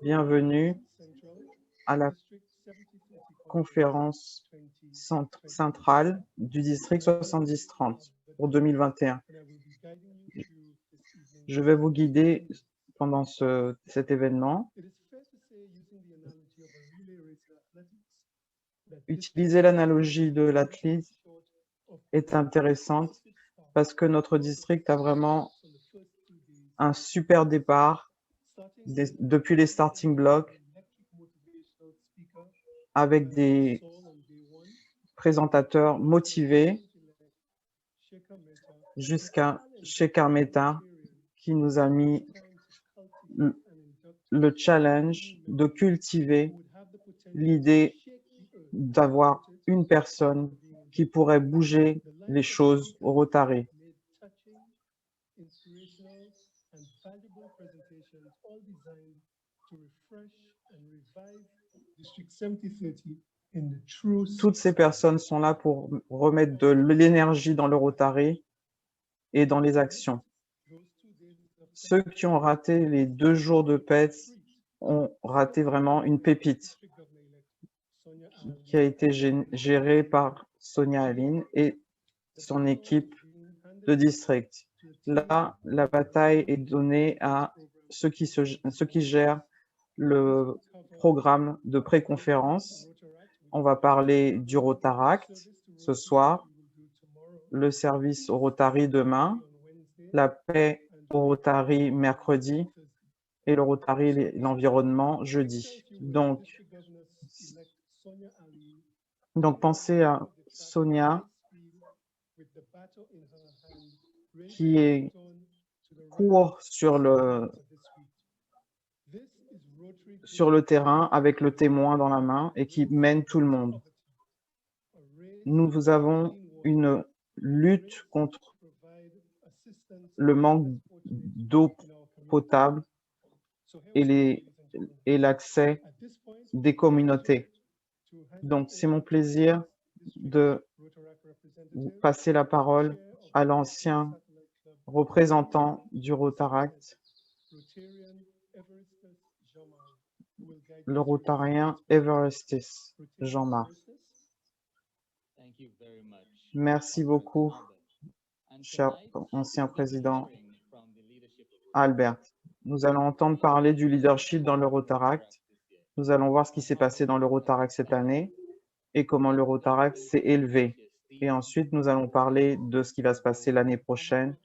Bienvenue à la conférence centrale du district 70-30 pour 2021. Je vais vous guider pendant cet événement. Utiliser l'analogie de l'athlète est intéressante parce que notre district a vraiment un super départ depuis les starting blocks avec des présentateurs motivés jusqu'à Shekhar Mehta qui nous a mis le challenge de cultiver l'idée d'avoir une personne qui pourrait bouger les choses au Rotary. Toutes ces personnes sont là pour remettre de l'énergie dans le Rotary et dans les actions. Ceux qui ont raté les 2 jours de PETS ont raté vraiment une pépite qui a été gérée par Sonia Aline et son équipe de district. Là, la bataille est donnée à ceux qui gèrent le programme de pré-conférence. On va parler du Rotaract ce soir, le service au Rotary demain, la paix au Rotary mercredi et le Rotary et l'environnement jeudi. Donc, pensez à Sonia qui court sur le terrain avec le témoin dans la main et qui mène tout le monde. Nous avons une lutte contre le manque d'eau potable et l'accès des communautés. Donc, c'est mon plaisir de passer la parole à l'ancien représentant du Rotaract, le Rotarien Everestis, Jean-Marc. Merci beaucoup, cher ancien président Albert. Nous allons entendre parler du leadership dans le Rotaract. Nous allons voir ce qui s'est passé dans le Rotaract cette année et comment le Rotaract s'est élevé. Et ensuite, nous allons parler de ce qui va se passer l'année prochaine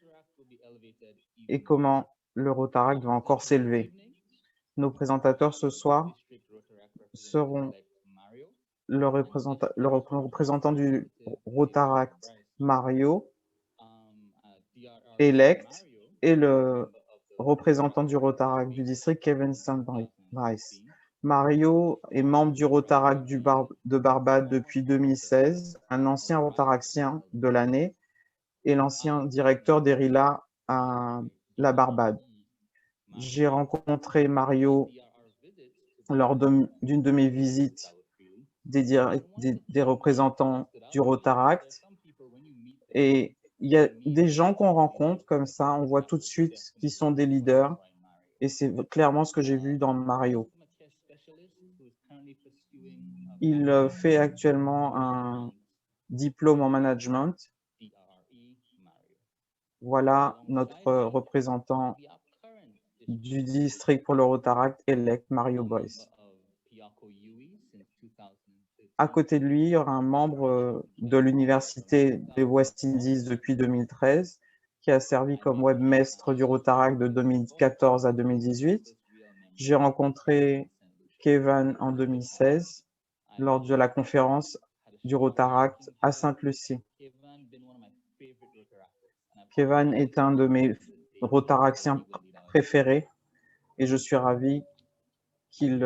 et comment le Rotaract va encore s'élever. Nos présentateurs ce soir seront le représentant du Rotaract, Mario, élect, et le représentant du Rotaract du district, Kevin Sandbrice. Mario est membre du Rotaract de Barbade depuis 2016, un ancien Rotaractien de l'année et l'ancien directeur d'Erila à la Barbade. J'ai rencontré Mario lors d'une de mes visites des représentants du Rotaract et il y a des gens qu'on rencontre comme ça, on voit tout de suite qu'ils sont des leaders et c'est clairement ce que j'ai vu dans Mario. Il fait actuellement un diplôme en management. Voilà notre représentant du district pour le Rotaract élect, Mario Boyce. À côté de lui, il y aura un membre de l'Université des West Indies depuis 2013, qui a servi comme webmestre du Rotaract de 2014 à 2018. J'ai rencontré Kevin en 2016 lors de la conférence du Rotaract à Sainte-Lucie. Kevin est un de mes Rotaractiens préférés et je suis ravi qu'il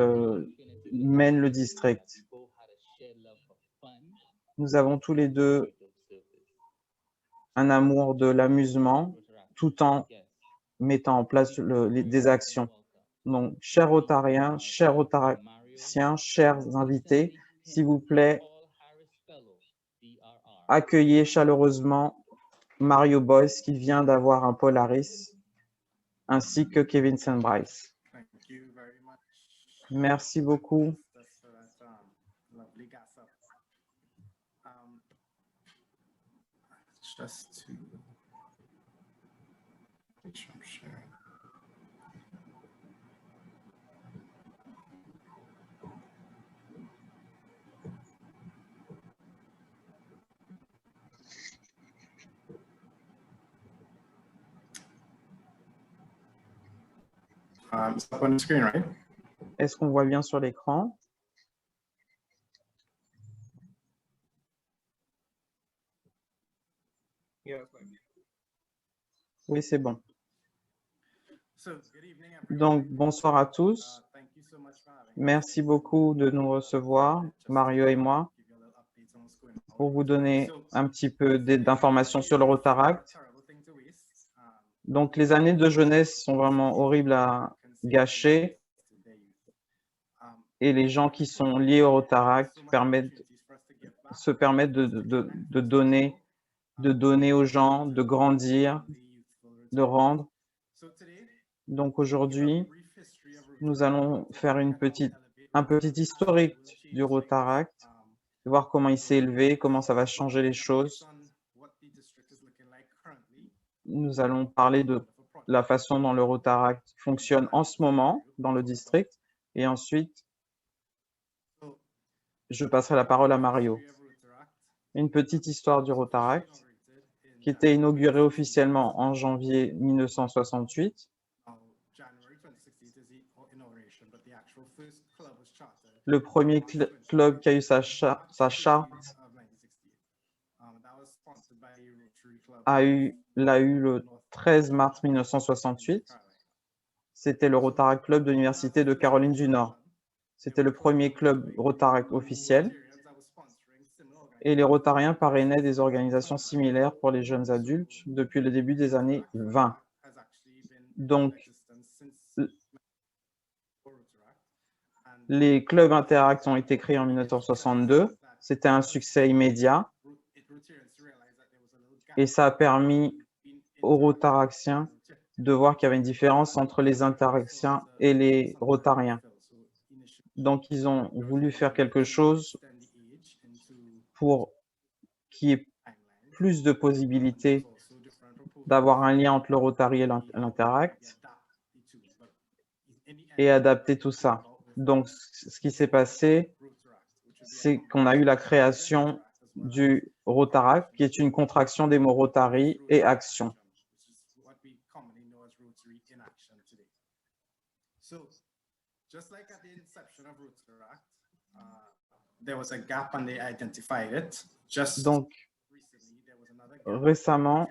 mène le district. Nous avons tous les deux un amour de l'amusement tout en mettant en place des actions. Donc, chers Rotariens, chers Rotaractiens, chers invités, s'il vous plaît, accueillez chaleureusement Mario Boyce qui vient d'avoir un Polaris, ainsi que Kevin Sandbrice. Merci beaucoup. Just to make sure I'm sharing. It's up on the screen, right? Est-ce qu'on voit bien sur l'écran? Oui, c'est bon. Donc, bonsoir à tous. Merci beaucoup de nous recevoir, Mario et moi, pour vous donner un petit peu d'informations sur le Rotaract. Donc, les années de jeunesse sont vraiment horribles à gâcher et les gens qui sont liés au Rotaract se permettent de donner aux gens, de grandir, de rendre. Donc, aujourd'hui, nous allons faire un petit historique du Rotaract, voir comment il s'est élevé, comment ça va changer les choses. Nous allons parler de la façon dont le Rotaract fonctionne en ce moment dans le district et ensuite, je passerai la parole à Mario. Une petite histoire du Rotaract qui était inauguré officiellement en janvier 1968. Le premier club qui a eu sa charte l'a eu le 13 mars 1968. C'était le Rotaract Club de l'Université de Caroline du Nord. C'était le premier club Rotaract officiel. Et les Rotariens parrainaient des organisations similaires pour les jeunes adultes depuis le début des années 20. Donc, les clubs Interact ont été créés en 1962. C'était un succès immédiat. Et ça a permis aux Rotaractiens de voir qu'il y avait une différence entre les Interactiens et les Rotariens. Donc, ils ont voulu faire quelque chose pour qu'il y ait plus de possibilités d'avoir un lien entre le Rotary et l'Interact et adapter tout ça. Donc, ce qui s'est passé, c'est qu'on a eu la création du Rotaract, qui est une contraction des mots Rotary et action. Donc, récemment,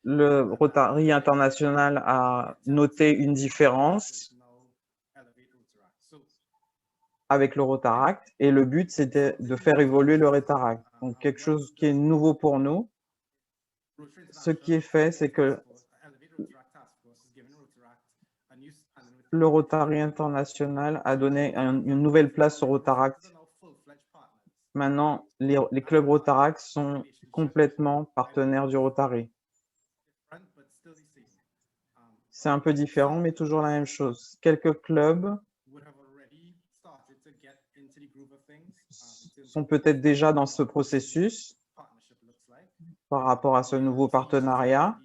le Rotary International a noté une différence avec le Rotaract et le but, c'était de faire évoluer le Rotaract. Donc, quelque chose qui est nouveau pour nous. Ce qui est fait, c'est que le Rotary International a donné une nouvelle place au Rotaract. Maintenant, les clubs Rotaract sont complètement partenaires du Rotary. C'est un peu différent, mais toujours la même chose. Quelques clubs sont peut-être déjà dans ce processus par rapport à ce nouveau partenariat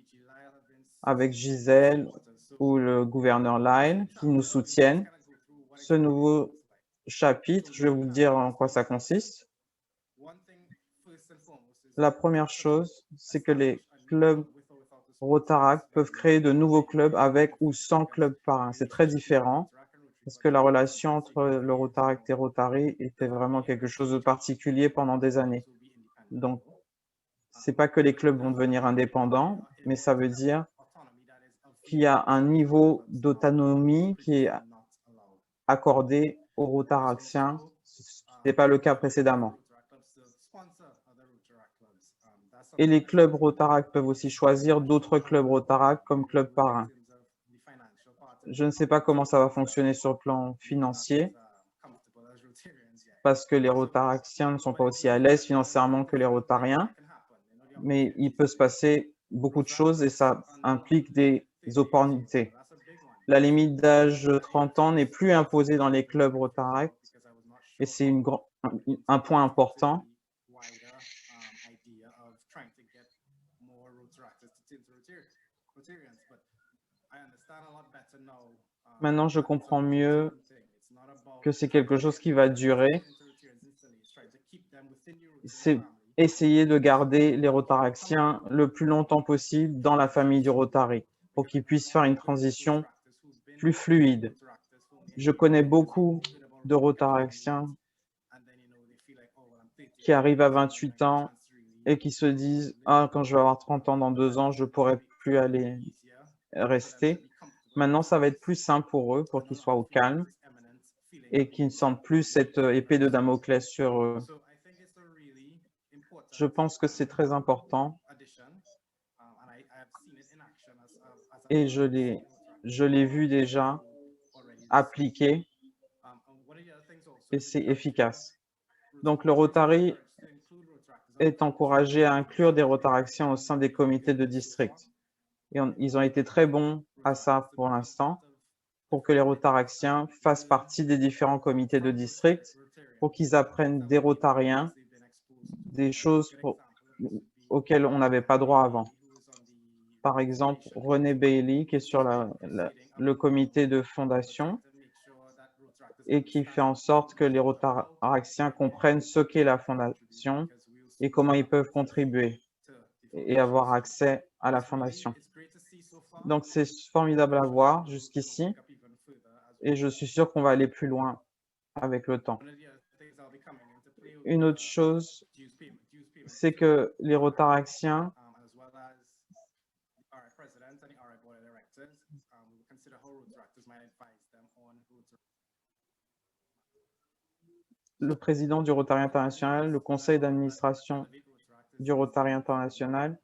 avec Gisèle ou le gouverneur Lyle qui nous soutiennent. Ce nouveau chapitre, je vais vous dire en quoi ça consiste. La première chose, c'est que les clubs Rotaract peuvent créer de nouveaux clubs avec ou sans club parrain. C'est très différent parce que la relation entre le Rotaract et Rotary était vraiment quelque chose de particulier pendant des années. Donc, c'est pas que les clubs vont devenir indépendants, mais ça veut dire qu'il y a un niveau d'autonomie qui est accordé aux Rotaractiens, ce n'est pas le cas précédemment. Et les clubs Rotaract peuvent aussi choisir d'autres clubs Rotaract comme club parrain. Je ne sais pas comment ça va fonctionner sur le plan financier, parce que les Rotaractiens ne sont pas aussi à l'aise financièrement que les Rotariens, mais il peut se passer beaucoup de choses et ça implique des opportunités. La limite d'âge de 30 ans n'est plus imposée dans les clubs Rotaract et c'est un point important. Maintenant, je comprends mieux que c'est quelque chose qui va durer. C'est essayer de garder les Rotaractiens le plus longtemps possible dans la famille du Rotary pour qu'ils puissent faire une transition plus fluide. Je connais beaucoup de Rotaractiens qui arrivent à 28 ans et qui se disent « Ah, quand je vais avoir 30 ans, dans 2 ans, je ne pourrai plus aller rester ». Maintenant, ça va être plus simple pour eux, pour qu'ils soient au calme et qu'ils ne sentent plus cette épée de Damoclès sur eux. Je pense que c'est très important et je l'ai vu déjà appliqué et c'est efficace. Donc, le Rotary est encouragé à inclure des Rotaractiens au sein des comités de district. Et ils ont été très bons à ça pour l'instant, pour que les Rotaractiens fassent partie des différents comités de district, pour qu'ils apprennent des Rotariens, des choses auxquelles on n'avait pas droit avant. Par exemple, René Bailey, qui est sur le comité de fondation et qui fait en sorte que les Rotaractiens comprennent ce qu'est la fondation et comment ils peuvent contribuer et avoir accès à la fondation. Donc, c'est formidable à voir jusqu'ici et je suis sûr qu'on va aller plus loin avec le temps. Une autre chose, c'est que les Rotaractiens le président du Rotary International, le conseil d'administration du Rotary International.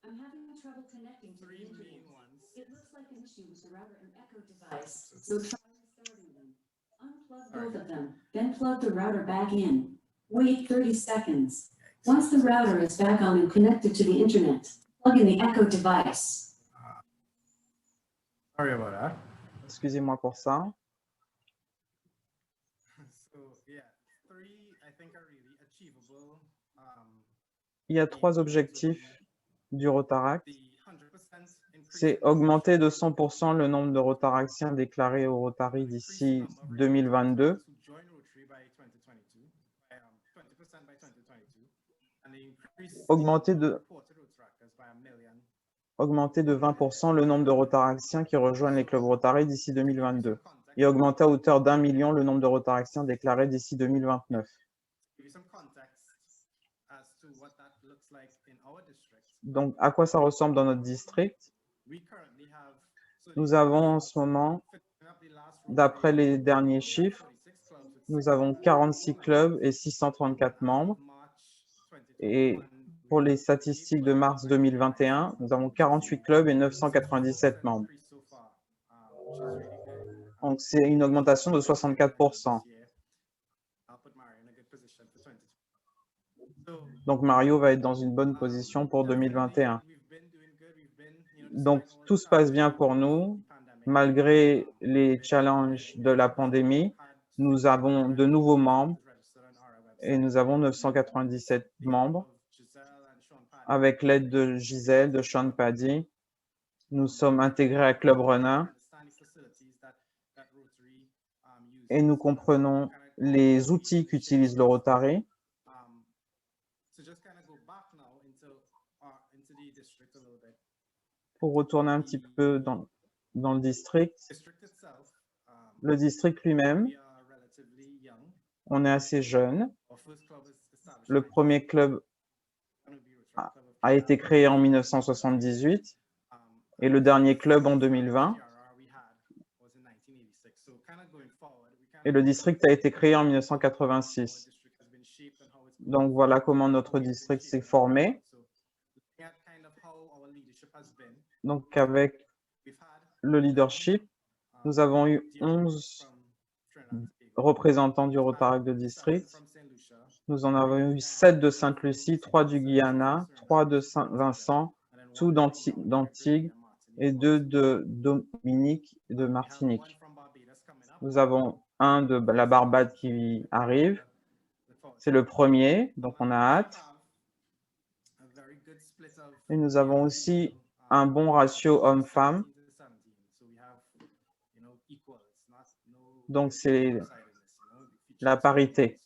I'm having trouble connecting to the internet. It looks like an issue with the router and Echo device, so try restarting them. Unplug both of them, then plug the router back in. Wait 30 seconds. Once the router is back on and connected to the internet, plug in the Echo device. Sorry about that. Excusez-moi pour ça. Il y a 3 objectifs du Rotaract. C'est augmenter de 100% le nombre de Rotaractiens déclarés au Rotary d'ici 2022. Augmenter de 20% le nombre de Rotaractiens qui rejoignent les clubs Rotary d'ici 2022 et augmenter à hauteur d'1 million le nombre de Rotaractiens déclarés d'ici 2029. Donc, à quoi ça ressemble dans notre district? Nous avons en ce moment, d'après les derniers chiffres, nous avons 46 clubs et 634 membres. Et pour les statistiques de mars 2021, nous avons 48 clubs et 997 membres. Donc, c'est une augmentation de 64%. Donc, Mario va être dans une bonne position pour 2021. Donc, tout se passe bien pour nous. Malgré les challenges de la pandémie, nous avons de nouveaux membres et nous avons 997 membres. Avec l'aide de Gisèle, de Sean Paddy, nous sommes intégrés à Club Runner et nous comprenons les outils qu'utilise le Rotary. Pour retourner un petit peu dans le district, le district lui-même, on est assez jeune. Le premier club a été créé en 1978 et le dernier club en 2020. Et le district a été créé en 1986. Donc voilà comment notre district s'est formé. Donc avec le leadership, nous avons eu 11 représentants du Rotary de district. Nous en avons eu 7 de Sainte-Lucie, 3 du Guyana, 3 de Saint-Vincent, tout d'Antigua et 2 de Dominique et de Martinique. Nous avons un de la Barbade qui arrive. C'est le premier, donc on a hâte. Et nous avons aussi un bon ratio homme-femme. Donc c'est la parité.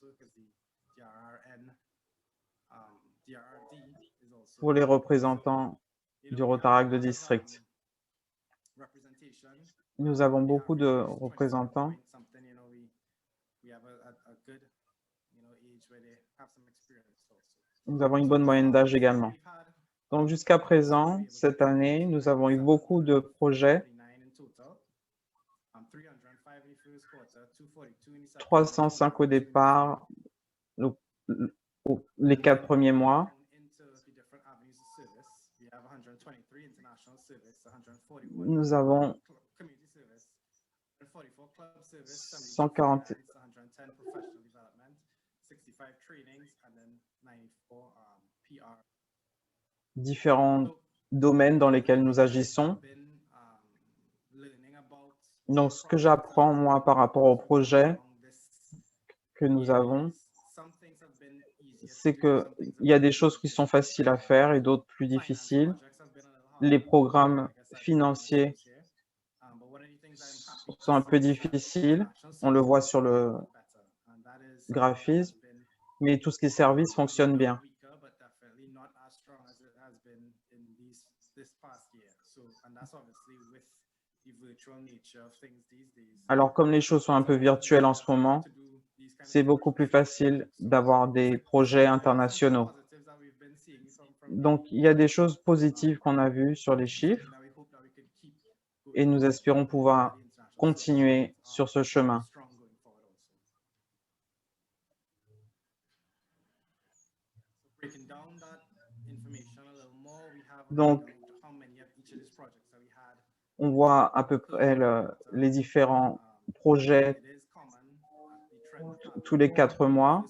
Pour les représentants du Rotaract de district. Nous avons beaucoup de représentants. Nous avons une bonne moyenne d'âge également. Donc jusqu'à présent, cette année, nous avons eu beaucoup de projets. 305 au départ, les 4 premiers mois. Nous avons 140 différents domaines dans lesquels nous agissons. Donc, ce que j'apprends, moi, par rapport au projet que nous avons, c'est qu'il y a des choses qui sont faciles à faire et d'autres plus difficiles. Les programmes financiers sont un peu difficiles. On le voit sur le graphisme, mais tout ce qui est service fonctionne bien. Alors, comme les choses sont un peu virtuelles en ce moment, c'est beaucoup plus facile d'avoir des projets internationaux. Donc, il y a des choses positives qu'on a vues sur les chiffres et nous espérons pouvoir continuer sur ce chemin. Donc, on voit à peu près les différents projets tous les 4 mois.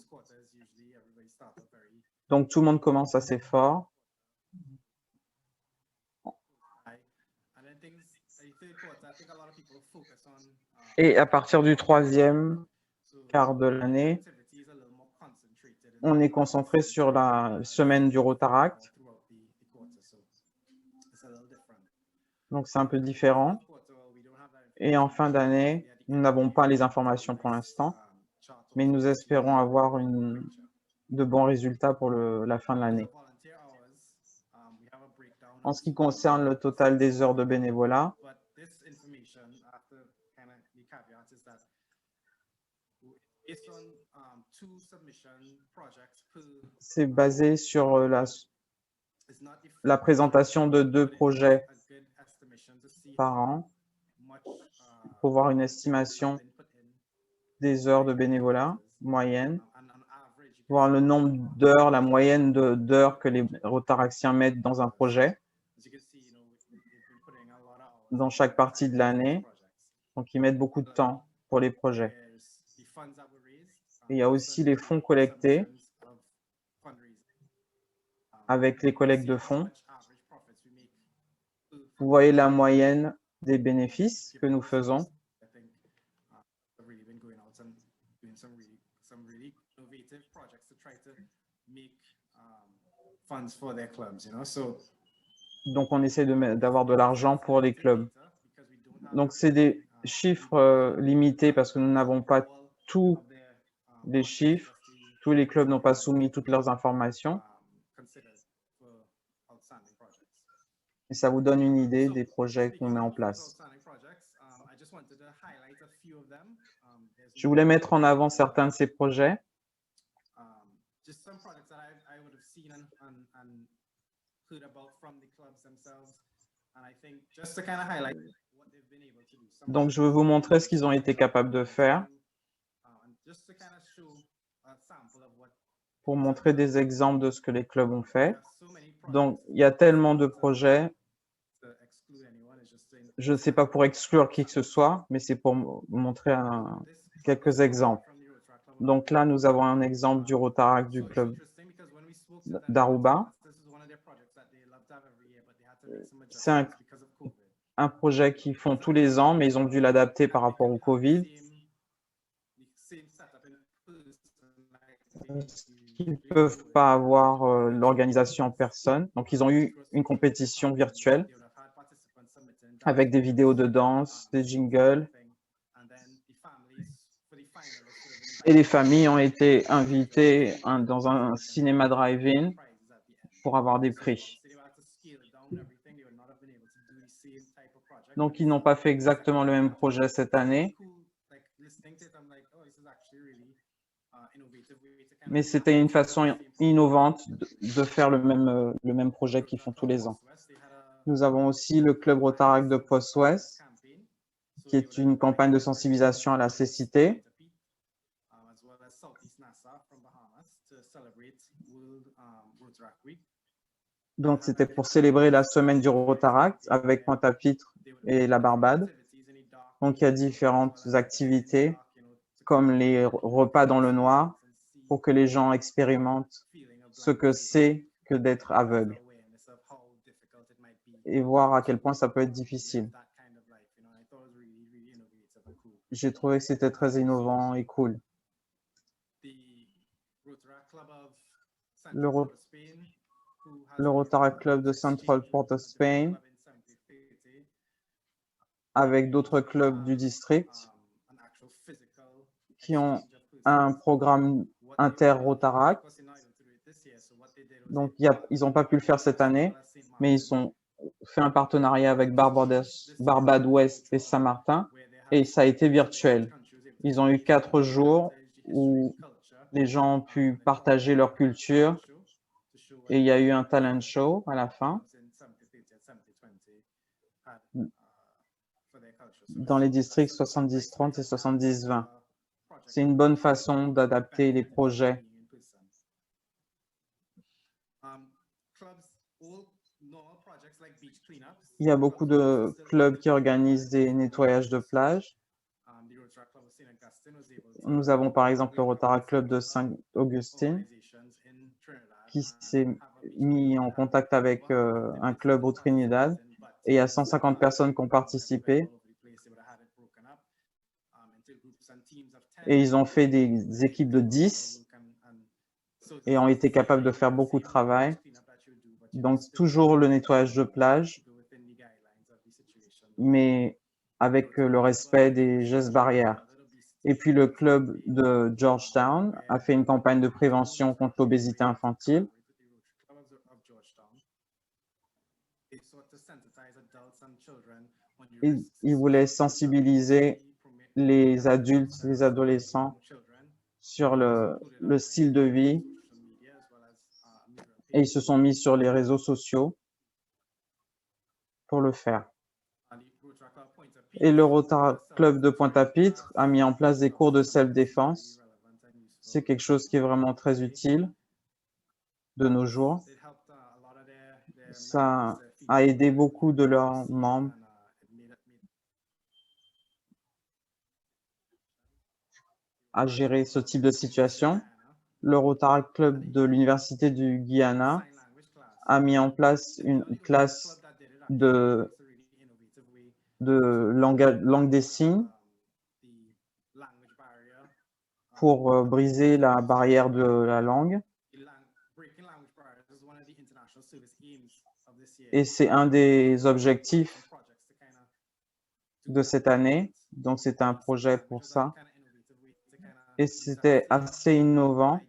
Donc, tout le monde commence assez fort. Et à partir du 3e quart de l'année, on est concentré sur la semaine du Rotaract. Donc, c'est un peu différent. Et en fin d'année, nous n'avons pas les informations pour l'instant, mais nous espérons avoir de bons résultats pour la fin de l'année. En ce qui concerne le total des heures de bénévolat, c'est basé sur la présentation de 2 projets par an pour voir une estimation des heures de bénévolat moyenne, voir le nombre d'heures, la moyenne d'heures que les Rotaractiens mettent dans un projet dans chaque partie de l'année. Donc, ils mettent beaucoup de temps pour les projets. Et il y a aussi les fonds collectés avec les collectes de fonds. Vous voyez la moyenne des bénéfices que nous faisons. Donc, on essaie d'avoir de l'argent pour les clubs. Donc, c'est des chiffres limités parce que nous n'avons pas tous les chiffres. Tous les clubs n'ont pas soumis toutes leurs informations. Et ça vous donne une idée des projets qu'on met en place. Je voulais mettre en avant certains de ces projets. Donc, je veux vous montrer ce qu'ils ont été capables de faire pour montrer des exemples de ce que les clubs ont fait. Donc, il y a tellement de projets. Je ne sais pas pour exclure qui que ce soit, mais c'est pour montrer quelques exemples. Donc là, nous avons un exemple du Rotaract du club d'Aruba. C'est un projet qu'ils font tous les ans, mais ils ont dû l'adapter par rapport au Covid. Ils ne peuvent pas avoir l'organisation en personne. Donc, ils ont eu une compétition virtuelle avec des vidéos de danse, des jingles. Et les familles ont été invitées dans un cinéma drive-in pour avoir des prix. Donc, ils n'ont pas fait exactement le même projet cette année, mais c'était une façon innovante de faire le même projet qu'ils font tous les ans. Nous avons aussi le Club Rotaract de Post-Ouest, qui est une campagne de sensibilisation à la cécité. Donc, c'était pour célébrer la semaine du Rotaract avec Pointe-à-Pitre et la Barbade. Donc, il y a différentes activités comme les repas dans le noir pour que les gens expérimentent ce que c'est que d'être aveugle et voir à quel point ça peut être difficile. J'ai trouvé que c'était très innovant et cool. Le Rotaract Club de Central Port of Spain, avec d'autres clubs du district qui ont un programme inter-Rotaract. Donc, ils n'ont pas pu le faire cette année, mais ils ont fait un partenariat avec Barbade Ouest et Saint-Martin, et ça a été virtuel. Ils ont eu 4 jours où les gens ont pu partager leur culture, et il y a eu un talent show à la fin dans les districts 70-30 et 70-20. C'est une bonne façon d'adapter les projets. Il y a beaucoup de clubs qui organisent des nettoyages de plage. Nous avons par exemple le Rotaract Club de Saint-Augustine qui s'est mis en contact avec un club au Trinidad et il y a 150 personnes qui ont participé. Et ils ont fait des équipes de 10 et ont été capables de faire beaucoup de travail. Donc, toujours le nettoyage de plage, mais avec le respect des gestes barrières. Et puis, le club de Georgetown a fait une campagne de prévention contre l'obésité infantile. Ils voulaient sensibiliser les adultes, les adolescents sur le style de vie et ils se sont mis sur les réseaux sociaux pour le faire. Et le Rotaract Club de Pointe-à-Pitre a mis en place des cours de self-défense. C'est quelque chose qui est vraiment très utile de nos jours. Ça a aidé beaucoup de leurs membres à gérer ce type de situation. Le Rotaract Club de l'Université du Guyana a mis en place une classe de langue des signes pour briser la barrière de la langue. Et c'est un des objectifs de cette année. Donc, c'est un projet pour ça. Et c'était assez innovant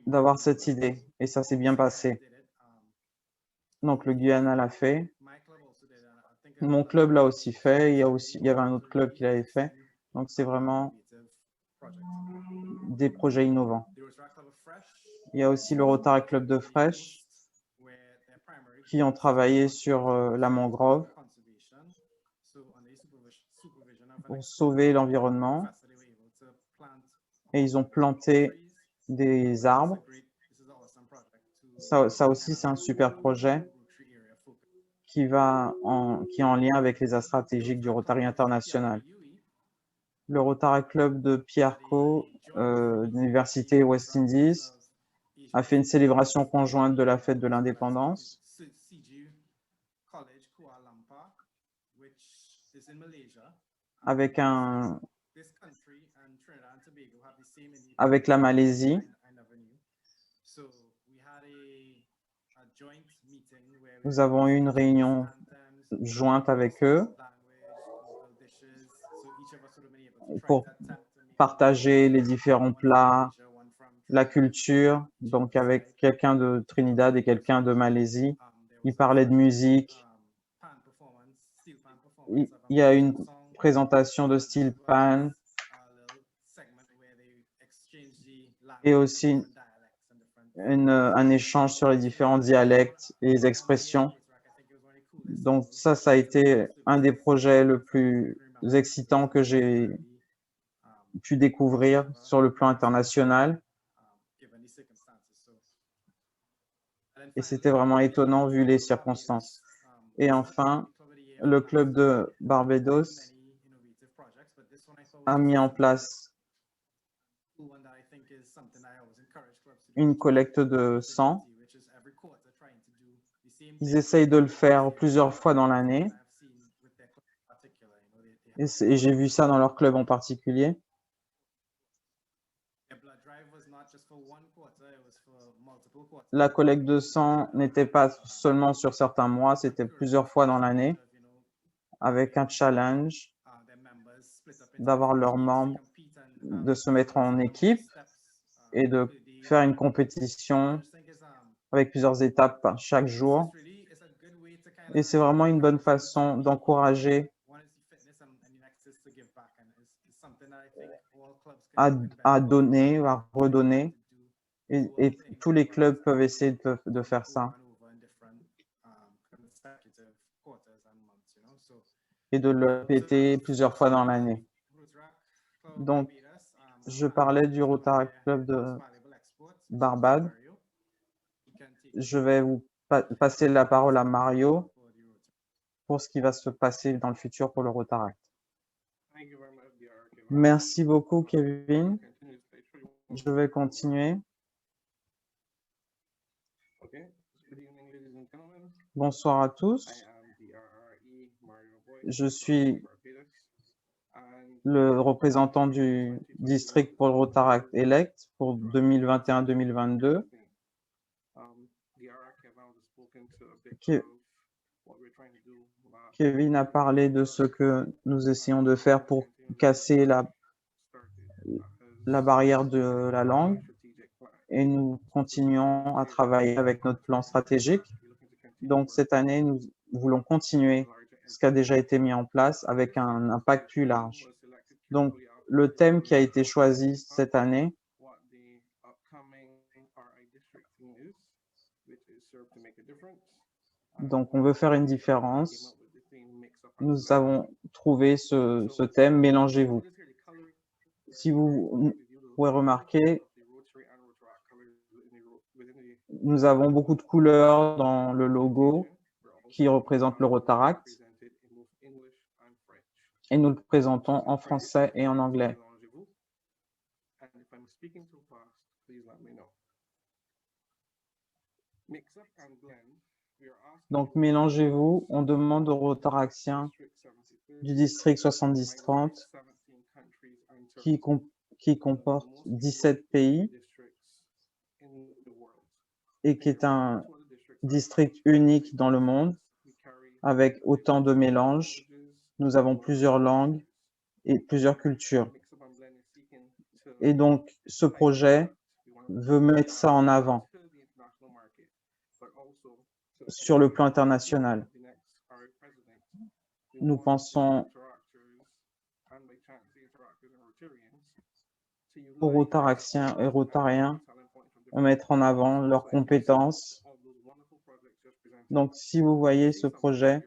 d'avoir cette idée. Et ça s'est bien passé. Donc, le Guyana l'a fait. Mon club l'a aussi fait. Il y avait un autre club qui l'avait fait. Donc, c'est vraiment des projets innovants. Il y a aussi le Rotaract Club de Fresh qui ont travaillé sur la mangrove pour sauver l'environnement. Et ils ont planté des arbres. Ça aussi, c'est un super projet qui est en lien avec les aides stratégiques du Rotary International. Le Rotaract Club de Piarco, de l'Université West Indies, a fait une célébration conjointe de la fête de l'indépendance. avec la Malaisie. Nous avons eu une réunion jointe avec eux pour partager les différents plats, la culture, donc avec quelqu'un de Trinidad et quelqu'un de Malaisie. Ils parlaient de musique. Il y a une présentation de style pan et aussi un échange sur les différents dialectes et les expressions. Donc ça a été un des projets le plus excitant que j'ai pu découvrir sur le plan international. Et c'était vraiment étonnant vu les circonstances. Et enfin, le club de Barbados a mis en place une collecte de sang. Ils essayent de le faire plusieurs fois dans l'année. Et j'ai vu ça dans leur club en particulier. La collecte de sang n'était pas seulement sur certains mois, c'était plusieurs fois dans l'année, avec un challenge d'avoir leurs membres de se mettre en équipe et de faire une compétition avec plusieurs étapes chaque jour. Et c'est vraiment une bonne façon d'encourager à donner, à redonner. Et tous les clubs peuvent essayer de faire ça et de le répéter plusieurs fois dans l'année. Donc, je parlais du Rotaract Club de Barbade. Je vais vous passer la parole à Mario pour ce qui va se passer dans le futur pour le Rotaract. Merci beaucoup, Kevin. Je vais continuer. Bonsoir à tous. Je suis le représentant du district pour le Rotaract Elect pour 2021-2022. Kevin a parlé de ce que nous essayons de faire pour casser la barrière de la langue et nous continuons à travailler avec notre plan stratégique. Donc cette année, nous voulons continuer ce qui a déjà été mis en place avec un impact plus large. Donc le thème qui a été choisi cette année, donc on veut faire une différence. Nous avons trouvé ce thème, mélangez-vous. Si vous pouvez remarquer, nous avons beaucoup de couleurs dans le logo qui représente le Rotaract et nous le présentons en français et en anglais. Donc, mélangez-vous, on demande aux Rotaractiens du district 7030 qui comporte 17 pays et qui est un district unique dans le monde avec autant de mélanges. Nous avons plusieurs langues et plusieurs cultures. Et donc, ce projet veut mettre ça en avant sur le plan international. Nous pensons aux Rotaractiens et Rotariens à mettre en avant leurs compétences. Donc, si vous voyez ce projet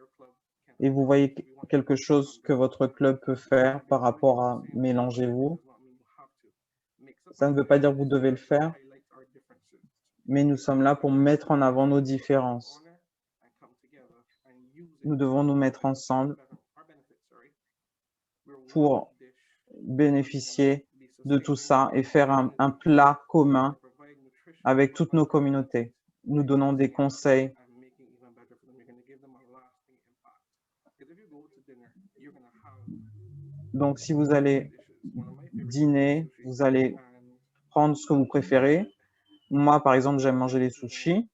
et vous voyez quelque chose que votre club peut faire par rapport à Mélangez-vous, ça ne veut pas dire que vous devez le faire, mais nous sommes là pour mettre en avant nos différences. Nous devons nous mettre ensemble pour bénéficier de tout ça et faire un plat commun avec toutes nos communautés. Nous donnons des conseils. Donc, si vous allez dîner, vous allez prendre ce que vous préférez. Moi, par exemple, j'aime manger les sushis.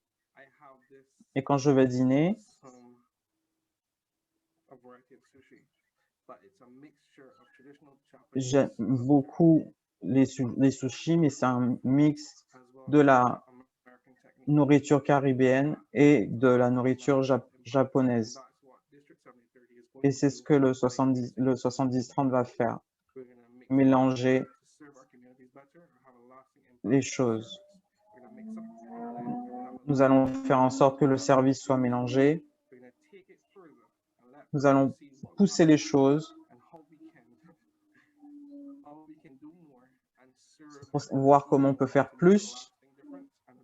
Et quand je vais dîner, j'aime beaucoup les sushis, mais c'est un mix de la nourriture caribéenne et de la nourriture japonaise. Et c'est ce que le 70-30 va faire, mélanger les choses. Nous allons faire en sorte que le service soit mélangé. Nous allons pousser les choses pour voir comment on peut faire plus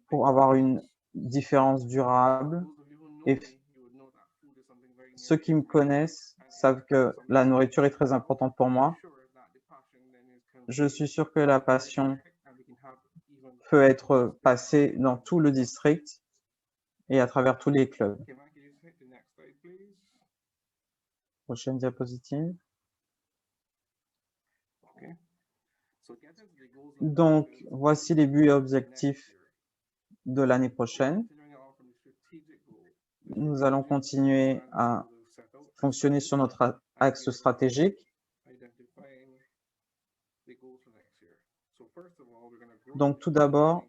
pour avoir une différence durable. Et ceux qui me connaissent savent que la nourriture est très importante pour moi. Je suis sûr que la passion peut être passée dans tout le district et à travers tous les clubs. Prochaine diapositive. Donc, voici les buts et objectifs de l'année prochaine. Nous allons continuer à fonctionner sur notre axe stratégique. Donc, tout d'abord,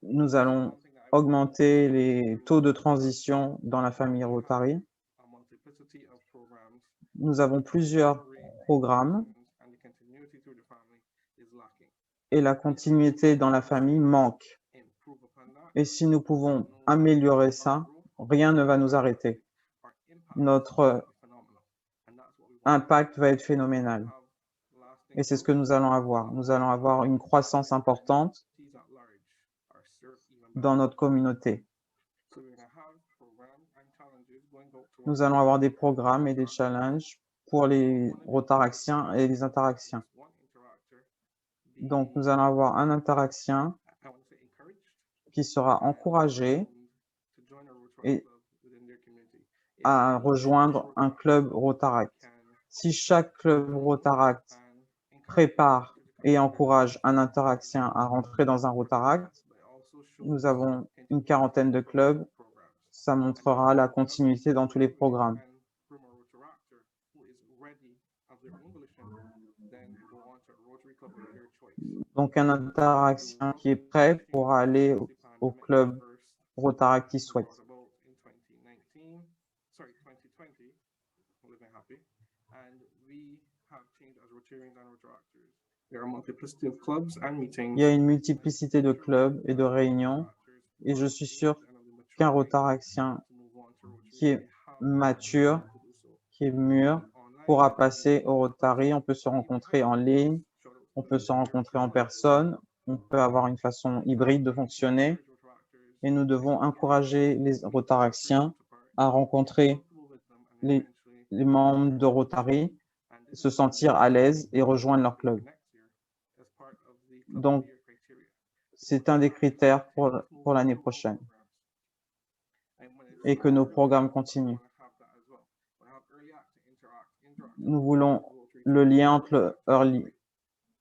nous allons augmenter les taux de transition dans la famille Rotary. Nous avons plusieurs programmes et la continuité dans la famille manque. Et si nous pouvons améliorer ça, rien ne va nous arrêter. Notre impact va être phénoménal. Et c'est ce que nous allons avoir. Nous allons avoir une croissance importante dans notre communauté. Nous allons avoir des programmes et des challenges pour les Rotaraxiens et les Interactiens. Donc, nous allons avoir un Interaction qui sera encouragé et à rejoindre un club Rotaract. Si chaque club Rotaract prépare et encourage un Interaction à rentrer dans un Rotaract, nous avons une quarantaine de clubs. Ça montrera la continuité dans tous les programmes. Donc, un Interaction qui est prêt pour aller au club Rotaract qui souhaite. Il y a une multiplicité de clubs et de réunions et je suis sûr qu'un Rotaraction qui est mature, qui est mûr, pourra passer au Rotary. On peut se rencontrer en ligne, on peut se rencontrer en personne, on peut avoir une façon hybride de fonctionner et nous devons encourager les Rotaractiens à rencontrer les membres de Rotary, se sentir à l'aise et rejoindre leur club. Donc, c'est un des critères pour l'année prochaine et que nos programmes continuent. Nous voulons le lien entre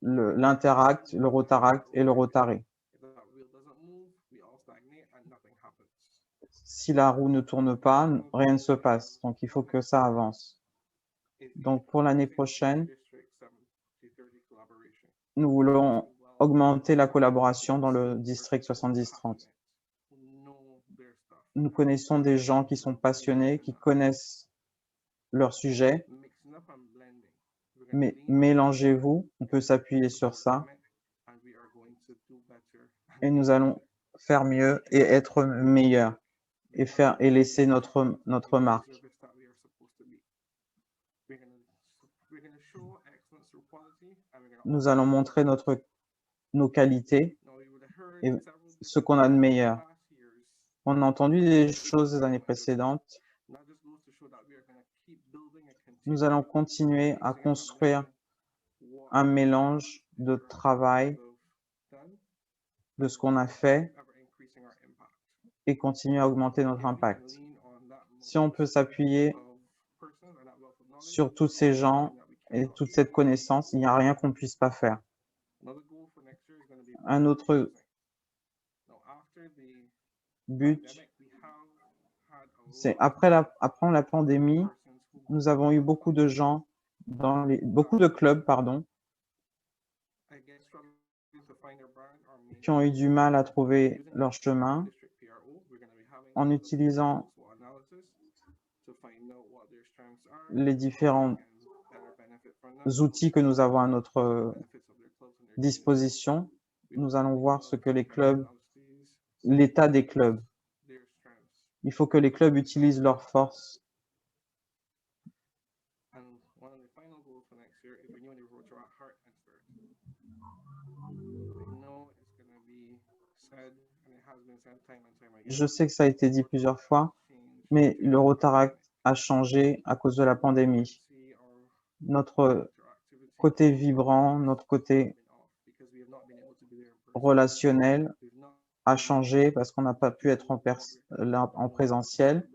l'Interact, le Rotaract et le Rotary. Si la roue ne tourne pas, rien ne se passe. Donc, il faut que ça avance. Donc, pour l'année prochaine, nous voulons augmenter la collaboration dans le district 70-30. Nous connaissons des gens qui sont passionnés, qui connaissent leur sujet, mais mélangez-vous, on peut s'appuyer sur ça et nous allons faire mieux et être meilleurs et laisser notre marque. Nous allons montrer nos qualités et ce qu'on a de meilleur. On a entendu des choses les années précédentes. Nous allons continuer à construire un mélange de travail, de ce qu'on a fait et continuer à augmenter notre impact. Si on peut s'appuyer sur tous ces gens et toute cette connaissance, il n'y a rien qu'on ne puisse pas faire. Un autre but, c'est après la pandémie, nous avons eu beaucoup de gens beaucoup de clubs, qui ont eu du mal à trouver leur chemin en utilisant les différents outils que nous avons à notre disposition. Nous allons voir ce que l'état des clubs. Il faut que les clubs utilisent leurs forces. Je sais que ça a été dit plusieurs fois, mais le Rotaract a changé à cause de la pandémie. Notre côté vibrant, notre côté relationnel a changé parce qu'on n'a pas pu être en présentiel.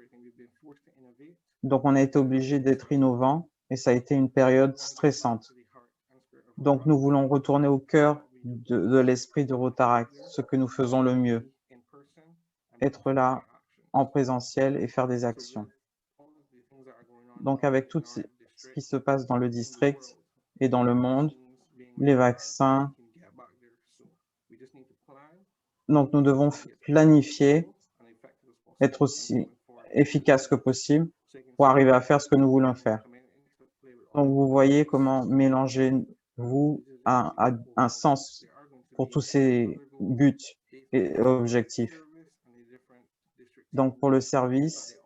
Donc, on a été obligé d'être innovant et ça a été une période stressante. Donc, nous voulons retourner au cœur de l'esprit de Rotaract, ce que nous faisons le mieux, être là en présentiel et faire des actions. Donc, avec tout ce qui se passe dans le district et dans le monde, les vaccins, donc nous devons planifier, être aussi efficace que possible pour arriver à faire ce que nous voulons faire. Donc, vous voyez comment mélanger un sens pour tous ces buts et objectifs. Donc, pour le service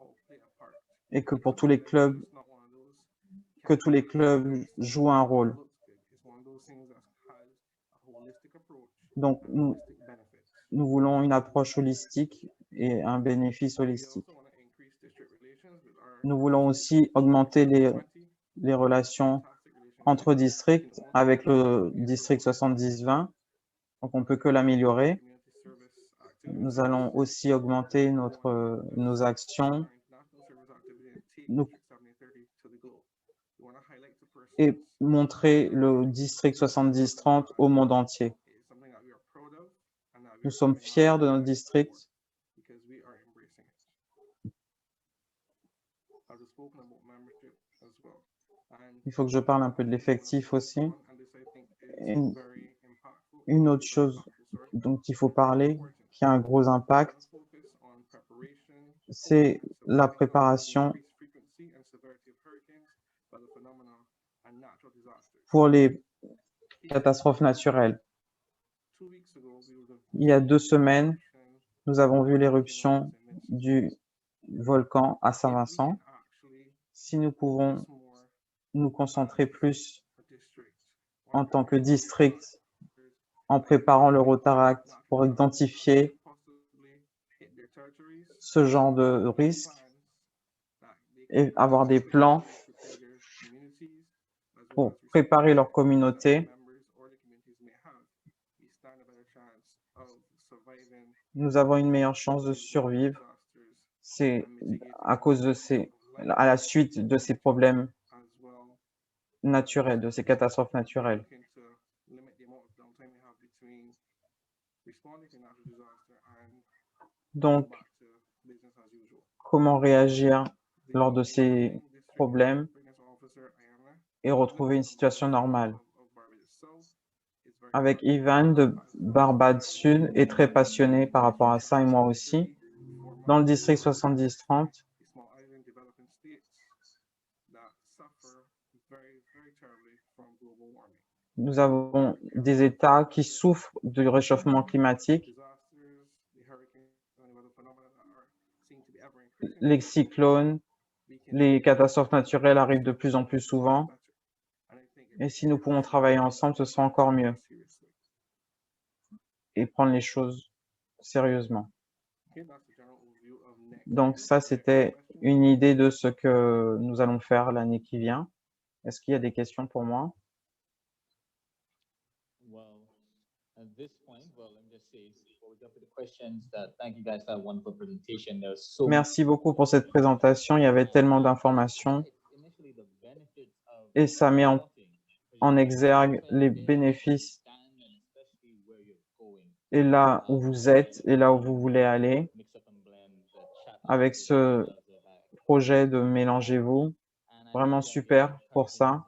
et que pour tous les clubs, que tous les clubs jouent un rôle. Donc, nous voulons une approche holistique et un bénéfice holistique. Nous voulons aussi augmenter les relations entre districts avec le district 70-20. Donc, on ne peut que l'améliorer. Nous allons aussi augmenter nos actions et montrer le district 70-30 au monde entier. Nous sommes fiers de notre district. Il faut que je parle un peu de l'effectif aussi. Une autre chose dont il faut parler, qui a un gros impact, c'est la préparation pour les catastrophes naturelles. Il y a 2 semaines, nous avons vu l'éruption du volcan à Saint-Vincent. Si nous pouvons nous concentrer plus en tant que district en préparant le Rotaract pour identifier ce genre de risque et avoir des plans pour préparer leur communauté, nous avons une meilleure chance de survivre. C'est à la suite de ces problèmes naturels, de ces catastrophes naturelles. Donc, comment réagir lors de ces problèmes et retrouver une situation normale. Avec Ivan de Barbade Sud est très passionné par rapport à ça et moi aussi. Dans le district 70-30, nous avons des États qui souffrent du réchauffement climatique. Les cyclones, les catastrophes naturelles arrivent de plus en plus souvent. Et si nous pouvons travailler ensemble, ce sera encore mieux. Et prendre les choses sérieusement. Donc ça, c'était une idée de ce que nous allons faire l'année qui vient. Est-ce qu'il y a des questions pour moi? Merci beaucoup pour cette présentation. Il y avait tellement d'informations et ça met en exergue les bénéfices et là où vous êtes et là où vous voulez aller avec ce projet de Mélangez-vous. Vraiment super pour ça.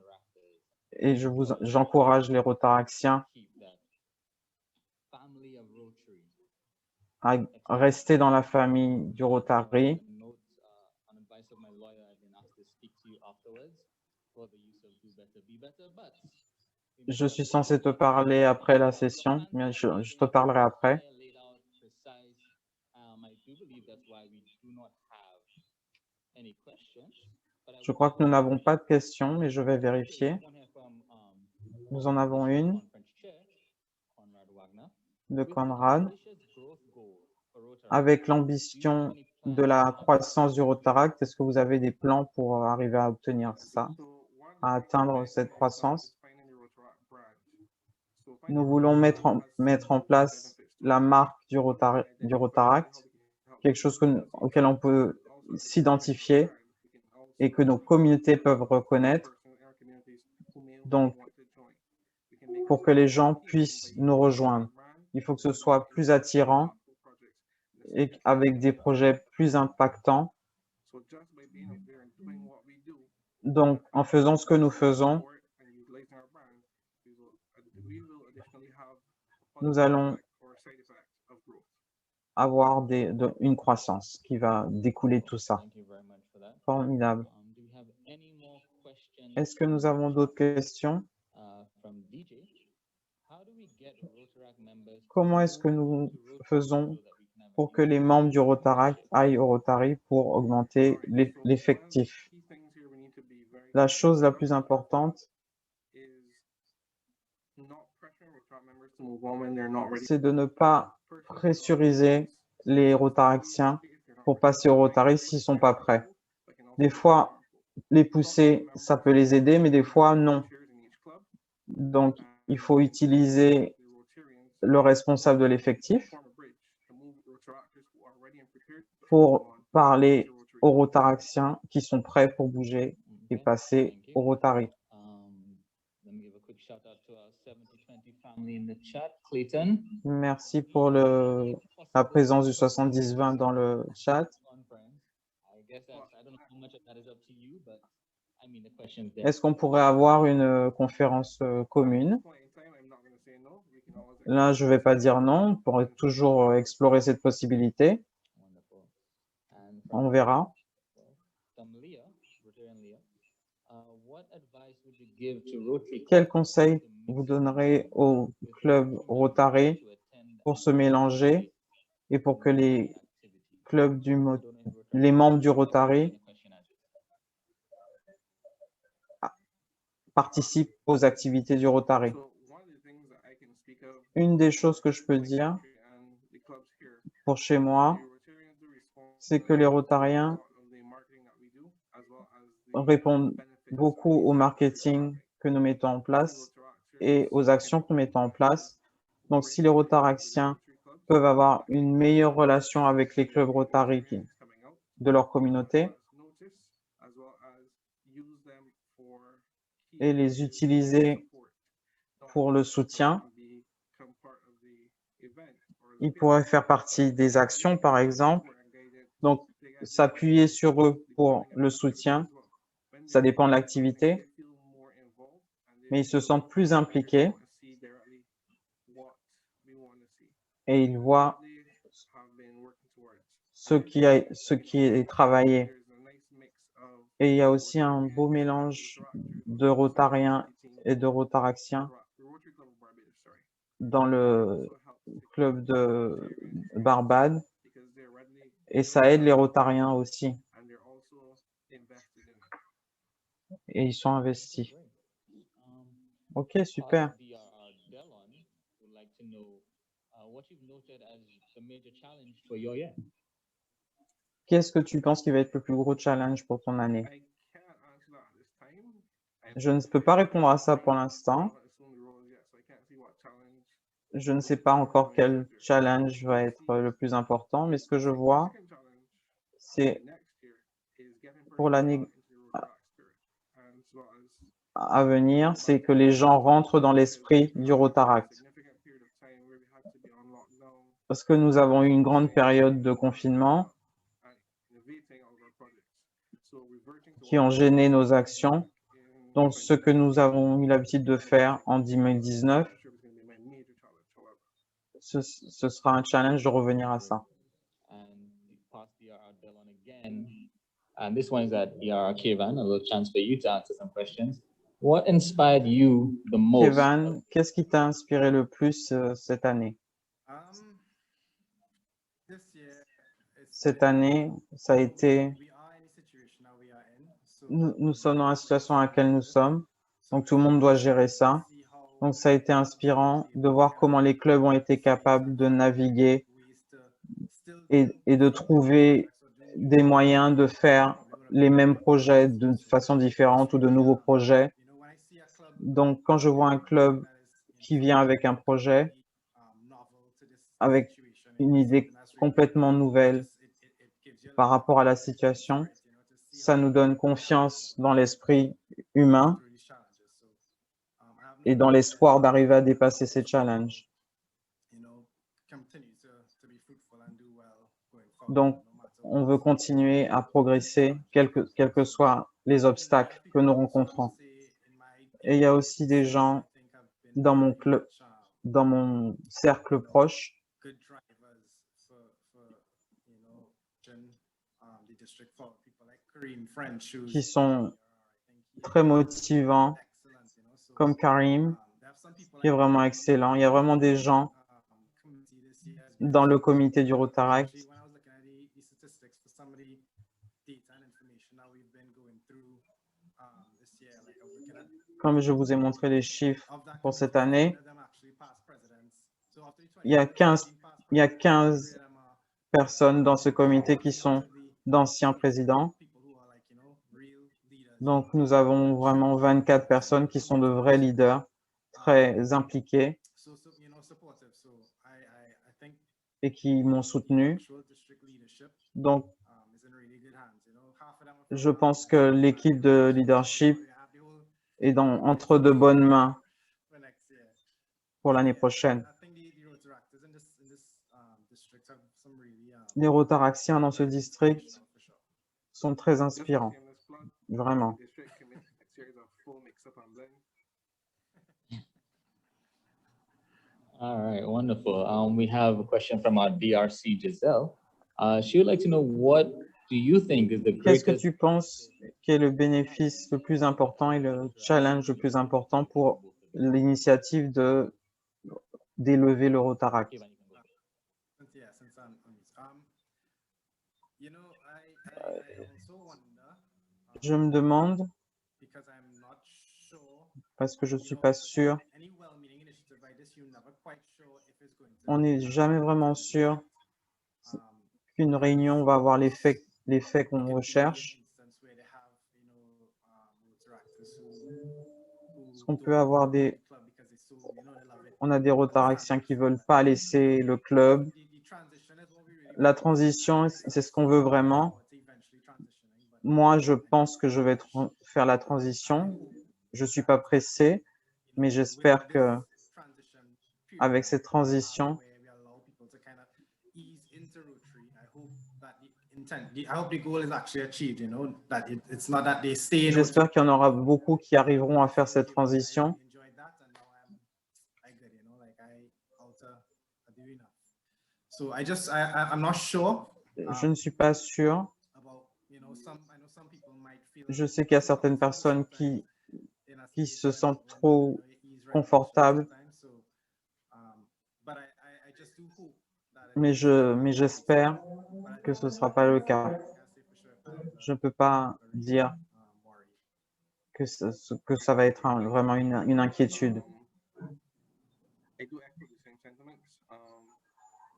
Et j'encourage les Rotaraxiens à rester dans la famille du Rotary. Je suis censé te parler après la session, mais je te parlerai après. Je crois que nous n'avons pas de questions, mais je vais vérifier. Nous en avons une de Conrad. Avec l'ambition de la croissance du Rotaract, est-ce que vous avez des plans pour arriver à obtenir ça, à atteindre cette croissance? Nous voulons mettre en place la marque du Rotaract, quelque chose auquel on peut s'identifier et que nos communautés peuvent reconnaître. Donc, pour que les gens puissent nous rejoindre, il faut que ce soit plus attirant et avec des projets plus impactants. Donc, en faisant ce que nous faisons, nous allons avoir une croissance qui va découler de tout ça. Formidable. Est-ce que nous avons d'autres questions? Comment est-ce que nous faisons pour que les membres du Rotaract aillent au Rotary pour augmenter l'effectif? La chose la plus importante, c'est de ne pas pressuriser les Rotaractiens pour passer au Rotary s'ils ne sont pas prêts. Des fois, les pousser, ça peut les aider, mais des fois, non. Donc, il faut utiliser le responsable de l'effectif pour parler aux Rotaractiens qui sont prêts pour bouger et passer au Rotary. Merci pour la présence du 70-20 dans le chat. Est-ce qu'on pourrait avoir une conférence commune? Là, je ne vais pas dire non, on pourrait toujours explorer cette possibilité. On verra. Quel conseil vous donnerez au club Rotary pour se mélanger et pour que les membres du Rotary participent aux activités du Rotary? Une des choses que je peux dire pour chez moi, c'est que les Rotariens répondent beaucoup au marketing que nous mettons en place et aux actions que nous mettons en place. Donc, si les Rotaractiens peuvent avoir une meilleure relation avec les clubs Rotary de leur communauté et les utiliser pour le soutien, ils pourraient faire partie des actions, par exemple. Donc, s'appuyer sur eux pour le soutien, ça dépend de l'activité, mais ils se sentent plus impliqués et ils voient ce qui est travaillé. Et il y a aussi un beau mélange de Rotariens et de Rotaractiens dans le club de Barbade et ça aide les Rotariens aussi. Et ils sont investis. Ok, super. Qu'est-ce que tu penses qui va être le plus gros challenge pour ton année? Je ne peux pas répondre à ça pour l'instant. Je ne sais pas encore quel challenge va être le plus important, mais ce que je vois, c'est pour l'année à venir, c'est que les gens rentrent dans l'esprit du Rotaract. Parce que nous avons eu une grande période de confinement qui ont gêné nos actions. Donc, ce que nous avons eu l'habitude de faire en 2019, ce sera un challenge de revenir à ça. And pass DRR Delon again. And this one is at DRR Kevin, a little chance for you to answer some questions. What inspired you the most? Kevin, qu'est-ce qui t'a inspiré le plus cette année? Cette année, ça a été, nous sommes dans la situation à laquelle nous sommes, donc tout le monde doit gérer ça. Donc ça a été inspirant de voir comment les clubs ont été capables de naviguer et de trouver des moyens de faire les mêmes projets de façon différente ou de nouveaux projets. Donc quand je vois un club qui vient avec un projet, avec une idée complètement nouvelle par rapport à la situation, ça nous donne confiance dans l'esprit humain et dans l'espoir d'arriver à dépasser ces challenges. Donc, on veut continuer à progresser, quels que soient les obstacles que nous rencontrons. Et il y a aussi des gens dans mon club, dans mon cercle proche, qui sont très motivants, comme Karim, qui est vraiment excellent. Il y a vraiment des gens dans le comité du Rotaract comme je vous ai montré les chiffres pour cette année. Il y a 15 personnes dans ce comité qui sont d'anciens présidents. Donc, nous avons vraiment 24 personnes qui sont de vrais leaders, très impliqués et qui m'ont soutenu. Donc, je pense que l'équipe de leadership est entre de bonnes mains pour l'année prochaine. Les Rotaractiens dans ce district sont très inspirants, vraiment. All right, wonderful. We have a question from our DRC, Giselle. She would like to know, what do you think is the Qu'est-ce que greatest tu penses qu'est le bénéfice le plus important et le challenge le plus important pour l'initiative d'élever le Rotaract? Je me demande, parce que je ne suis pas sûr, on n'est jamais vraiment sûr qu'une réunion va avoir l'effet qu'on recherche. Parce qu'on peut avoir on a des Rotaractiens qui ne veulent pas laisser le club. La transition, c'est ce qu'on veut vraiment. Moi, je pense que je vais faire la transition. Je ne suis pas pressé, mais j'espère que avec cette transition, j'espère qu'il y en aura beaucoup qui arriveront à faire cette transition. Je ne suis pas sûr. Je sais qu'il y a certaines personnes qui se sentent trop confortables, mais j'espère que ce ne sera pas le cas. Je ne peux pas dire que ça va être vraiment une inquiétude.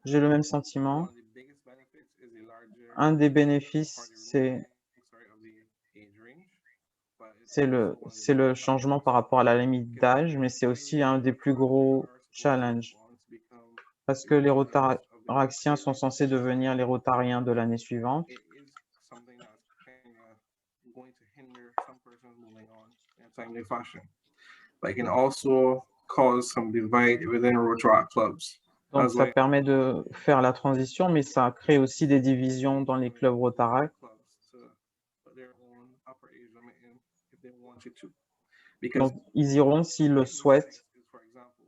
J'ai le même sentiment. Un des bénéfices, c'est le changement par rapport à la limite d'âge, mais c'est aussi un des plus gros challenges. parce que les rotaractiens sont censés devenir les rotariens de l'année suivante. it is something that's kind of going to hinder some persons moving on in a timely fashion. But it can also cause some divide within Rotaract clubs. Donc, As ça well permet de faire la transition, mais ça crée aussi des divisions dans les clubs Rotaract. clubs to put their own upper age limit in if they wanted to. Because Donc, ils iront s'ils le souhaitent. for example,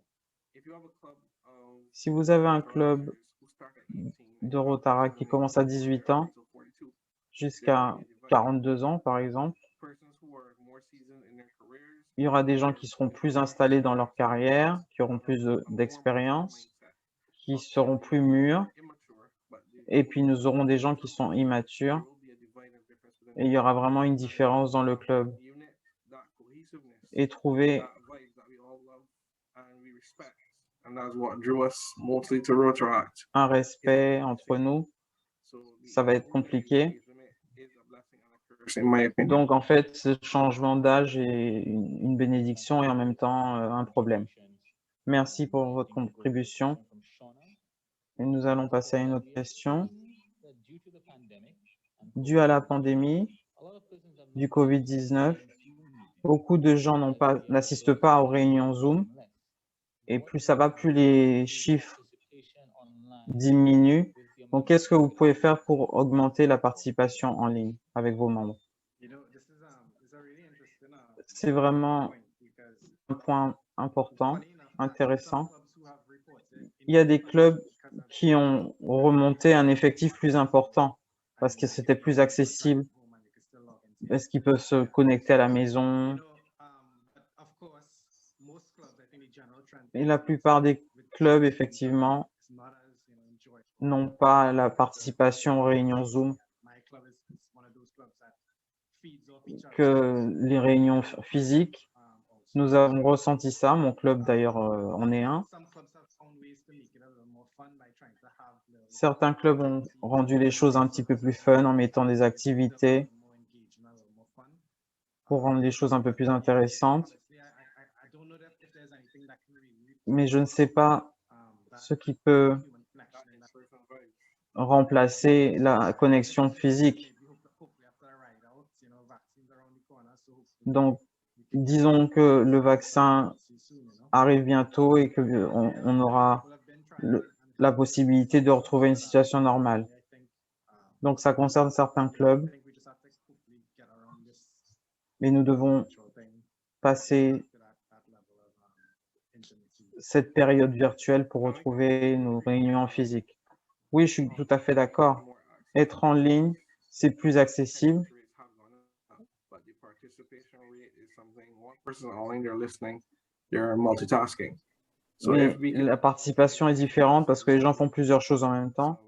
if you have a club of Si vous avez un club Rotaractors who start at 18 de Rotaract qui commence à 18 ans until 42, jusqu'à 42 ans, par exemple, persons who are more seasoned in their careers, il y aura des gens qui seront plus installés dans leur carrière, qui auront plus d'expérience, qui seront plus mûrs, immature, but et puis nous aurons des gens qui sont immatures, will be a divide and difference within et il y aura vraiment une différence dans le club. the unit, that cohesiveness, Et trouver that vibe that we all love and we respect. And that's what drew us mostly to Rotaract. un respect entre nous, So ça va être compliqué. age limit is a blessing and a curse, in my opinion. Donc, en fait, ce changement d'âge est une bénédiction et en même temps un problème. Merci pour votre contribution. Et nous allons passer à une autre question. Dû à la pandémie du COVID-19, beaucoup de gens n'assistent pas aux réunions Zoom. Et plus ça va, plus les chiffres diminuent. Donc, qu'est-ce que vous pouvez faire pour augmenter la participation en ligne avec vos membres? C'est vraiment un point important, intéressant. Il y a des clubs qui ont remonté un effectif plus important parce que c'était plus accessible, parce qu'ils peuvent se connecter à la maison. Et la plupart des clubs, effectivement, n'ont pas la participation aux réunions Zoom que les réunions physiques. Nous avons ressenti ça, mon club d'ailleurs en est un. Certains clubs ont rendu les choses un petit peu plus fun en mettant des activités pour rendre les choses un peu plus intéressantes. Mais je ne sais pas ce qui peut remplacer la connexion physique. Donc, disons que le vaccin arrive bientôt et qu'on aura la possibilité de retrouver une situation normale. Donc, ça concerne certains clubs, mais nous devons passer cette période virtuelle pour retrouver nos réunions physiques. Oui, je suis tout à fait d'accord. Être en ligne, c'est plus accessible. But the participation rate is something one person online, they're listening, they're multitasking. So Mais if we can la participation est différente parce que les gens font plusieurs choses en même temps.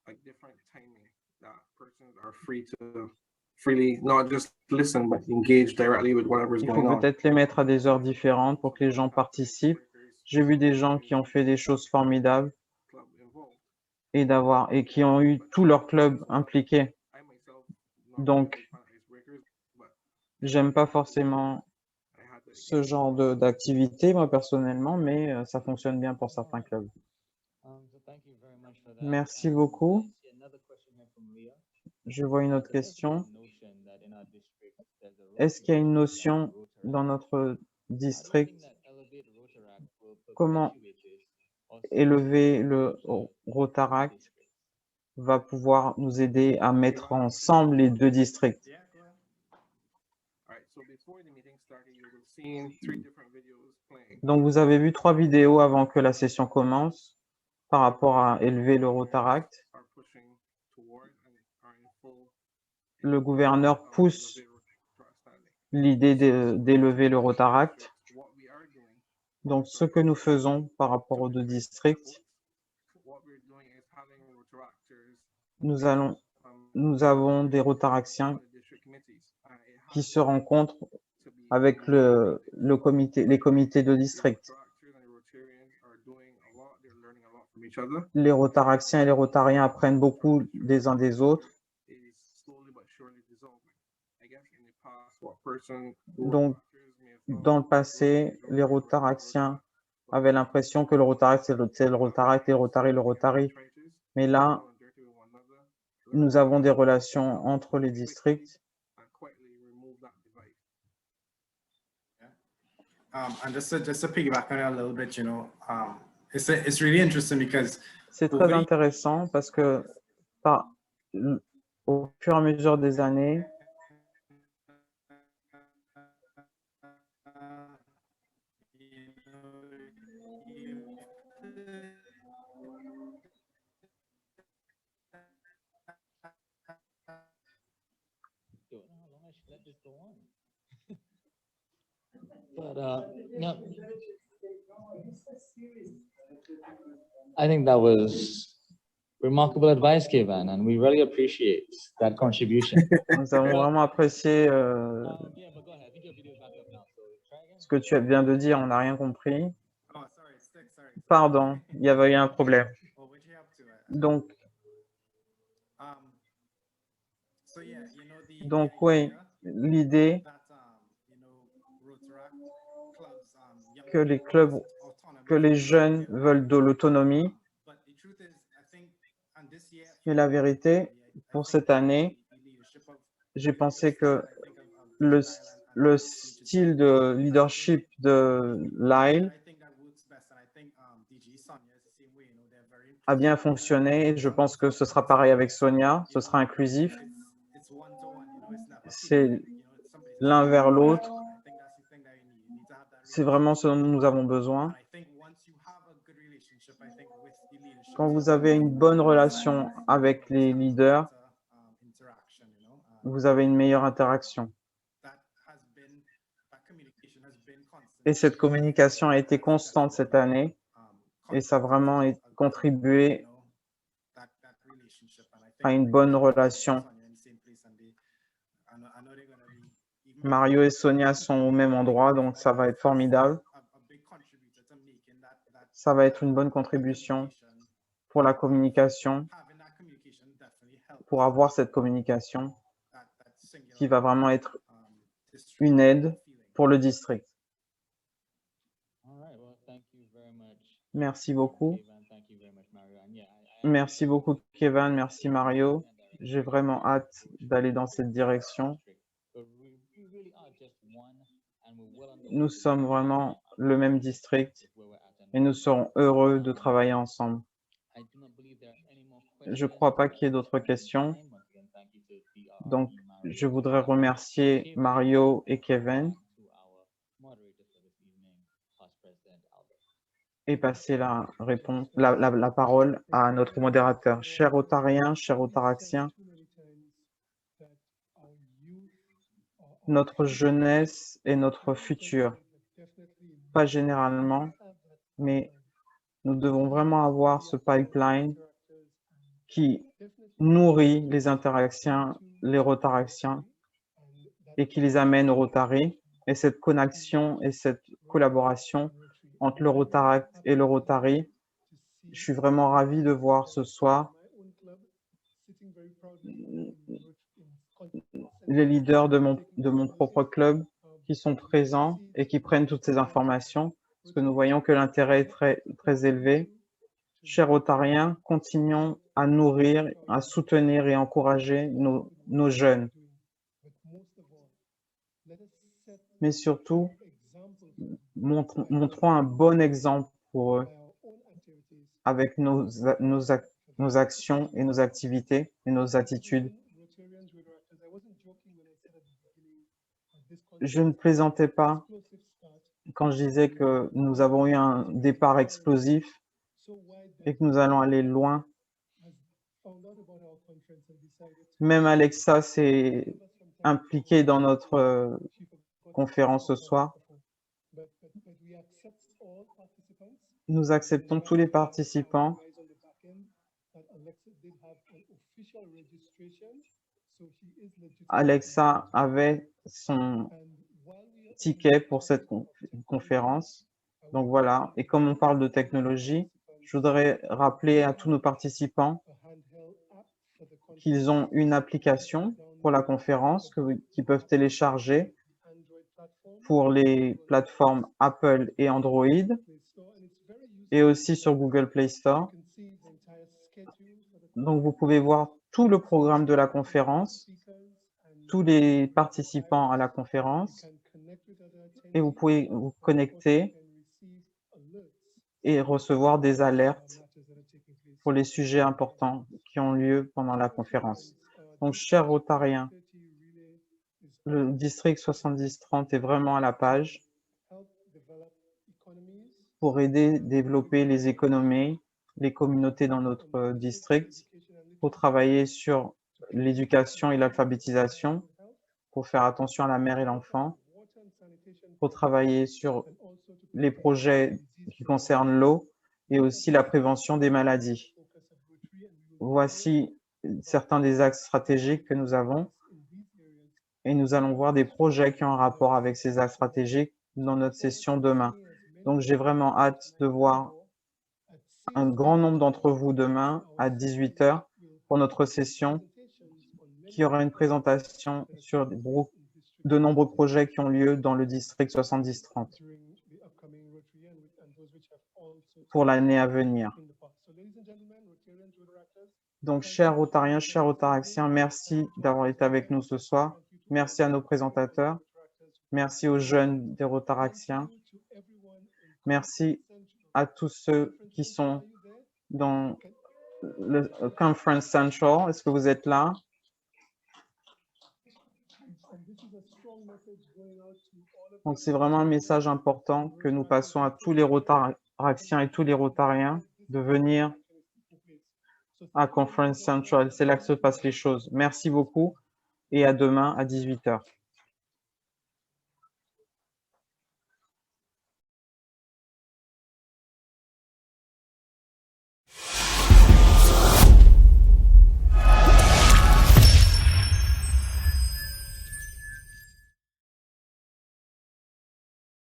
like different timing that persons are free to freely not just listen but engage directly with whatever is Il going faut on. peut-être les mettre à des heures différentes pour que les gens participent. J'ai vu des gens qui ont fait des choses formidables Club involved. et qui ont eu tout leur club impliqué. I myself not Donc, really fan of icebreakers, but j'aime pas forcément I had to ce genre d'activité, moi personnellement, mais ça fonctionne bien pour certains clubs. Merci beaucoup. Je vois une autre question. Est-ce qu'il y a une notion dans notre district comment élever le Rotaract va pouvoir nous aider à mettre ensemble les deux districts? all right, so before the meeting started, you will see 3 different videos playing. Donc, vous avez vu 3 vidéos avant que la session commence par rapport à élever le Rotaract. Are pushing toward and are in full Le gouverneur pousse understanding. l'idée d'élever le Rotaract. What we are doing, Donc, ce que nous faisons par rapport aux deux districts, what we're doing is having Rotaractors nous avons des Rotaractiens the district committees. And it has qui se rencontrent to be avec les comités de district. Rotaractors and Rotarians are doing a lot. They're learning a lot from each other. Les Rotaractiens et les Rotariens apprennent beaucoup des uns des autres. Is slowly but surely dissolving. I guess in the past, what person who Donc, Rotaractors may have felt dans le passé, les Rotaractiens avait l'impression que le Rotaract, c'est le Rotaract, et le Rotary, le Rotary. Mais là, nous avons des relations entre les districts. And just to piggyback on it a little bit, it's really interesting because C'est très intéressant parce que au fur et à mesure des années, But no, I think that was remarkable advice, Kevin, and we really appreciate that contribution. nous avons vraiment apprécié Yeah, but go ahead. I think your video is back up now. So try again. ce que tu viens de dire. On n'a rien compris. oh, sorry, sorry. Pardon, il y avait eu un problème. Well, what you up to? Donc, So yeah, donc oui, l'idée que les clubs, que les jeunes veulent de l'autonomie. Mais la vérité, pour cette année, j'ai pensé que le style de leadership de Lyle a bien fonctionné. Et je pense que ce sera pareil avec Sonia, ce sera inclusif. C'est l'un vers l'autre. C'est vraiment ce dont nous avons besoin. Quand vous avez une bonne relation avec les leaders, vous avez une meilleure interaction. Et cette communication a été constante cette année et ça a vraiment contribué à une bonne relation. Mario et Sonia sont au même endroit, donc ça va être formidable. Ça va être une bonne contribution pour la communication, pour avoir cette communication qui va vraiment être une aide pour le district. Merci beaucoup. Merci beaucoup, Kevin. Merci, Mario. J'ai vraiment hâte d'aller dans cette direction. Nous sommes vraiment le même district et nous serons heureux de travailler ensemble. Je ne crois pas qu'il y ait d'autres questions. Donc, je voudrais remercier Mario et Kevin et passer la parole à notre modérateur. Chers Rotariens, chers Rotaractiens, notre jeunesse est notre futur. Pas généralement, mais nous devons vraiment avoir ce pipeline qui nourrit les interactions, les Rotaractiens et qui les amène au Rotary. Et cette connexion et cette collaboration entre le Rotaract et le Rotary, je suis vraiment ravi de voir ce soir les leaders de mon propre club qui sont présents et qui prennent toutes ces informations, parce que nous voyons que l'intérêt est très, très élevé. Chers Rotariens, continuons à nourrir, à soutenir et encourager nos jeunes. Mais surtout, montrons un bon exemple pour eux avec nos actions et nos activités et nos attitudes. Je ne plaisantais pas quand je disais que nous avons eu un départ explosif et que nous allons aller loin. Même Alexa s'est impliquée dans notre conférence ce soir. Nous acceptons tous les participants. Alexa avait son ticket pour cette conférence. Donc voilà, et comme on parle de technologie, je voudrais rappeler à tous nos participants qu'ils ont une application pour la conférence qu'ils peuvent télécharger pour les plateformes Apple et Android. et aussi sur Google Play Store. Donc, vous pouvez voir tout le programme de la conférence, tous les participants à la conférence, et vous pouvez vous connecter et recevoir des alertes pour les sujets importants qui ont lieu pendant la conférence. Donc, chers Rotariens, le district 7030 est vraiment à la page pour aider à développer les économies, les communautés dans notre district, pour travailler sur l'éducation et l'alphabétisation, pour faire attention à la mère et l'enfant, pour travailler sur les projets qui concernent l'eau et aussi la prévention des maladies. Voici certains des axes stratégiques que nous avons et nous allons voir des projets qui ont un rapport avec ces axes stratégiques dans notre session demain. Donc, j'ai vraiment hâte de voir un grand nombre d'entre vous demain à 18 h pour notre session qui aura une présentation sur de nombreux projets qui ont lieu dans le district 7030 pour l'année à venir. Donc, chers Rotariens, chers Rotaraxiens, merci d'avoir été avec nous ce soir. Merci à nos présentateurs. Merci aux jeunes des Rotaraxiens. Merci à tous ceux qui sont dans le Conference Central. Est-ce que vous êtes là? Donc, c'est vraiment un message important que nous passons à tous les Rotaraxiens et tous les Rotariens de venir à Conference Central. C'est là que se passent les choses. Merci beaucoup et à demain à 18 h.